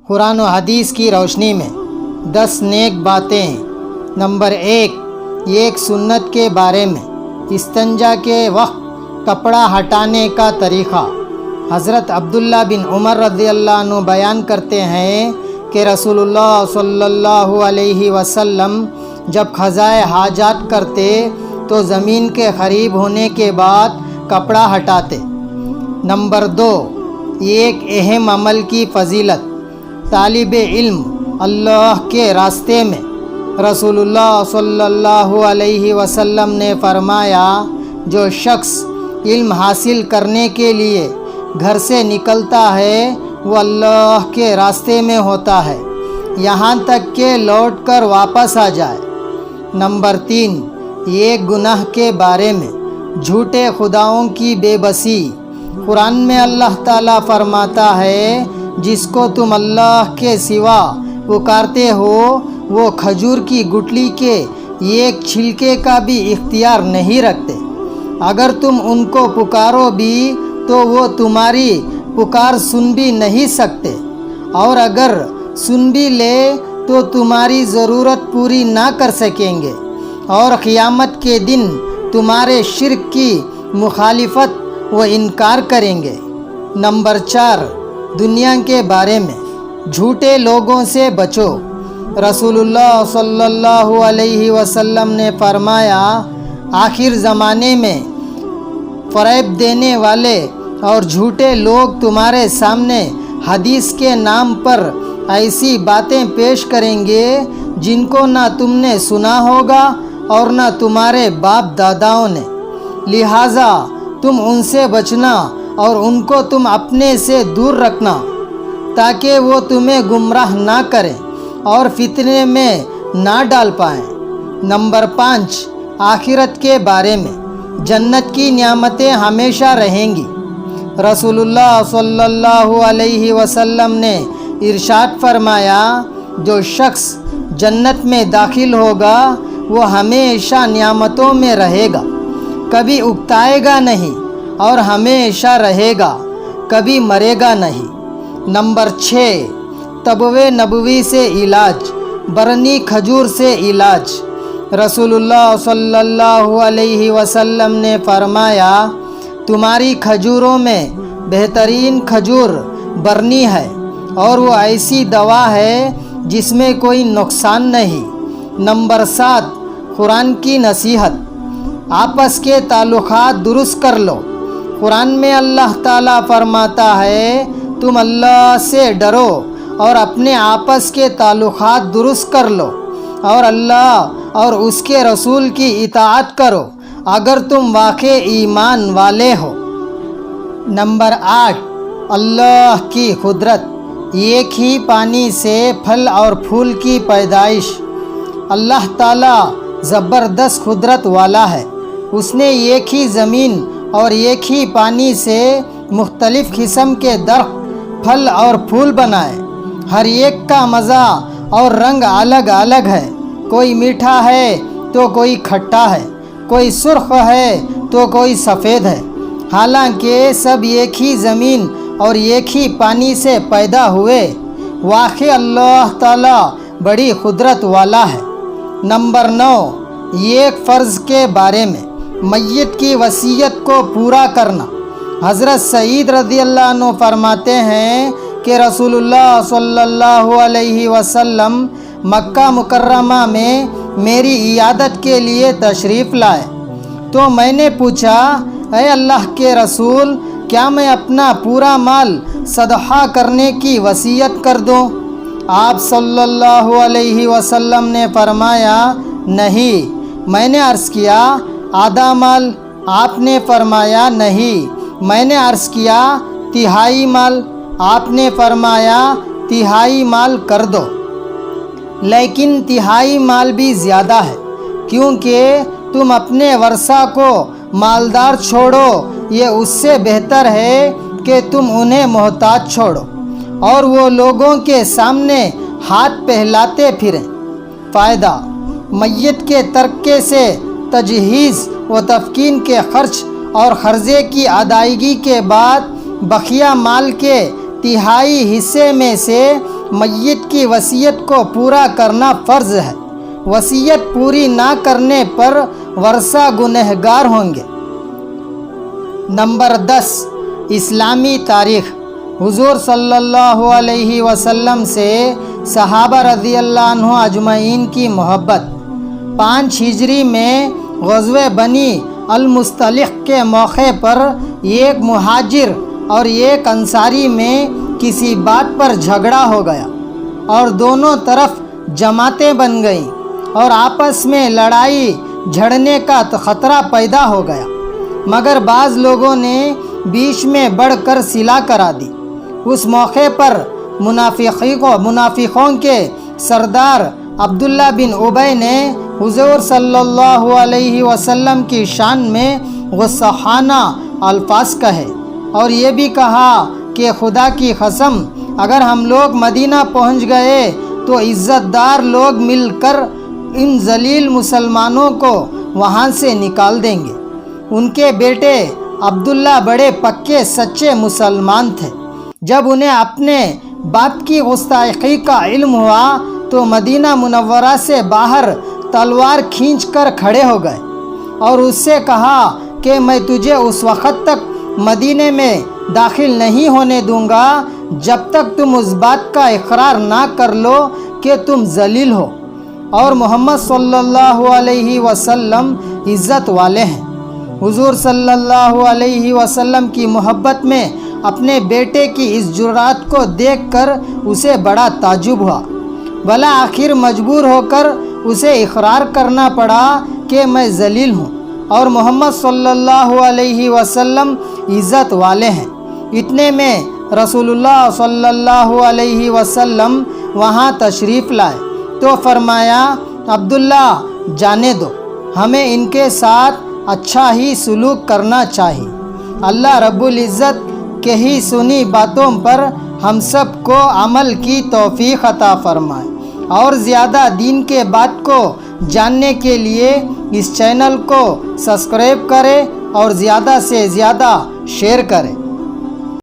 قرآن و حدیث کی روشنی میں 10 نیک باتیں۔ نمبر 1، ایک سنت کے بارے میں، استنجا کے وقت کپڑا ہٹانے کا طریقہ۔ حضرت عبداللہ بن عمر رضی اللہ عنہ بیان کرتے ہیں کہ رسول اللہ صلی اللہ علیہ وسلم جب قضائے حاجات کرتے تو زمین کے قریب ہونے کے بعد کپڑا ہٹاتے۔ نمبر 2، ایک اہم عمل کی فضیلت۔ طالب علم اللہ کے راستے میں، رسول اللہ صلی اللہ علیہ وسلم نے فرمایا، جو شخص علم حاصل کرنے کے لیے گھر سے نکلتا ہے وہ اللہ کے راستے میں ہوتا ہے یہاں تک کہ لوٹ کر واپس آ جائے۔ نمبر 3، ایک گناہ کے بارے میں، جھوٹے خداؤں کی بے بسی۔ قرآن میں اللہ تعالیٰ فرماتا ہے، جس کو تم اللہ کے سوا پکارتے ہو وہ کھجور کی گٹلی کے ایک چھلکے کا بھی اختیار نہیں رکھتے۔ اگر تم ان کو پکارو بھی تو وہ تمہاری پکار سن بھی نہیں سکتے، اور اگر سن بھی لے تو تمہاری ضرورت پوری نہ کر سکیں گے، اور قیامت کے دن تمہارے شرک کی مخالفت و انکار کریں گے۔ نمبر 4، دنیا کے بارے میں، جھوٹے لوگوں سے بچو۔ رسول اللہ صلی اللہ علیہ وسلم نے فرمایا، آخر زمانے میں فریب دینے والے اور جھوٹے لوگ تمہارے سامنے حدیث کے نام پر ایسی باتیں پیش کریں گے جن کو نہ تم نے سنا ہوگا اور نہ تمہارے باپ داداؤں نے، لہٰذا تم ان سے بچنا اور ان کو تم اپنے سے دور رکھنا تاکہ وہ تمہیں گمراہ نہ کریں اور فتنے میں نہ ڈال پائیں۔ نمبر 5، آخرت کے بارے میں، جنت کی نعمتیں ہمیشہ رہیں گی۔ رسول اللہ صلی اللہ علیہ وسلم نے ارشاد فرمایا، جو شخص جنت میں داخل ہوگا وہ ہمیشہ نعمتوں میں رہے گا، کبھی اکتائے گا نہیں اور ہمیشہ رہے گا، کبھی مرے گا نہیں۔ نمبر 6، طبع نبوی سے علاج، برنی کھجور سے علاج۔ رسول اللہ صلی اللہ علیہ وسلم نے فرمایا، تمہاری کھجوروں میں بہترین کھجور برنی ہے، اور وہ ایسی دوا ہے جس میں کوئی نقصان نہیں۔ نمبر 7، قرآن کی نصیحت، آپس کے تعلقات درست کر لو۔ قرآن میں اللہ تعالیٰ فرماتا ہے، تم اللہ سے ڈرو اور اپنے آپس کے تعلقات درست کر لو، اور اللہ اور اس کے رسول کی اطاعت کرو اگر تم واقع ایمان والے ہو۔ نمبر 8، اللہ کی قدرت، ایک ہی پانی سے پھل اور پھول کی پیدائش۔ اللہ تعالیٰ زبردست قدرت والا ہے، اس نے ایک ہی زمین اور ایک ہی پانی سے مختلف قسم کے درخت، پھل اور پھول بنائے۔ ہر ایک کا مزہ اور رنگ الگ الگ ہے، کوئی میٹھا ہے تو کوئی کھٹا ہے، کوئی سرخ ہے تو کوئی سفید ہے، حالانکہ سب ایک ہی زمین اور ایک ہی پانی سے پیدا ہوئے۔ واقعی اللہ تعالیٰ بڑی قدرت والا ہے۔ نمبر 9، ایک فرض کے بارے میں، میت کی وصیت کو پورا کرنا۔ حضرت سعید رضی اللہ عنہ فرماتے ہیں کہ رسول اللہ صلی اللہ علیہ وسلم مکہ مکرمہ میں میری عیادت کے لیے تشریف لائے، تو میں نے پوچھا، اے اللہ کے رسول، کیا میں اپنا پورا مال صدقہ کرنے کی وصیت کر دوں؟ آپ صلی اللہ علیہ وسلم نے فرمایا، نہیں۔ میں نے عرض کیا، آدھا مال؟ آپ نے فرمایا، نہیں۔ میں نے عرض کیا، تہائی مال؟ آپ نے فرمایا، تہائی مال کر دو، لیکن تہائی مال بھی زیادہ ہے، کیونکہ تم اپنے ورثہ کو مالدار چھوڑو، یہ اس سے بہتر ہے کہ تم انہیں محتاج چھوڑو اور وہ لوگوں کے سامنے ہاتھ پھیلاتے پھریں۔ فائدہ، میت کے ترکے سے تجہیز و تفکین کے خرچ اور قرضے کی ادائیگی کے بعد بقیہ مال کے تہائی حصے میں سے میت کی وصیت کو پورا کرنا فرض ہے۔ وصیت پوری نہ کرنے پر ورثہ گنہگار ہوں گے۔ نمبر 10، اسلامی تاریخ۔ حضور صلی اللہ علیہ وسلم سے صحابہ رضی اللہ عنہ اجمعین کی محبت۔ 5 ہجری میں غزوہ بنی المصطلق کے موقع پر ایک مہاجر اور ایک انصاری میں کسی بات پر جھگڑا ہو گیا اور دونوں طرف جماعتیں بن گئیں اور آپس میں لڑائی جھڑنے کا خطرہ پیدا ہو گیا، مگر بعض لوگوں نے بیچ میں بڑھ کر صلح کرا دی۔ اس موقع پر منافقوں کے سردار عبداللہ بن ابی نے حضور صلی اللہ علیہ وسلم کی شان میں غصہانہ الفاظ کہے اور یہ بھی کہا کہ خدا کی قسم اگر ہم لوگ مدینہ پہنچ گئے تو عزت دار لوگ مل کر ان ذلیل مسلمانوں کو وہاں سے نکال دیں گے۔ ان کے بیٹے عبداللہ بڑے پکے سچے مسلمان تھے۔ جب انہیں اپنے باپ کی گستاخی کا علم ہوا تو مدینہ منورہ سے باہر تلوار کھینچ کر کھڑے ہو گئے اور اس سے کہا کہ میں تجھے اس وقت تک مدینے میں داخل نہیں ہونے دوں گا جب تک تم اس بات کا اقرار نہ کر لو کہ تم ذلیل ہو اور محمد صلی اللہ علیہ وسلم عزت والے ہیں۔ حضور صلی اللہ علیہ وسلم کی محبت میں اپنے بیٹے کی اس جرات کو دیکھ کر اسے بڑا تعجب ہوا، بھلا آخر مجبور ہو کر اسے اقرار کرنا پڑا کہ میں ذلیل ہوں اور محمد صلی اللہ علیہ وسلم عزت والے ہیں۔ اتنے میں رسول اللہ صلی اللہ علیہ وسلم وہاں تشریف لائے تو فرمایا، عبداللہ جانے دو، ہمیں ان کے ساتھ اچھا ہی سلوک کرنا چاہیے۔ اللہ رب العزت کے ہی سنی باتوں پر ہم سب کو عمل کی توفیق عطا فرمائے، اور زیادہ دین کے بات کو جاننے کے لیے اس چینل کو سبسکرائب کریں اور زیادہ سے زیادہ شیئر کریں۔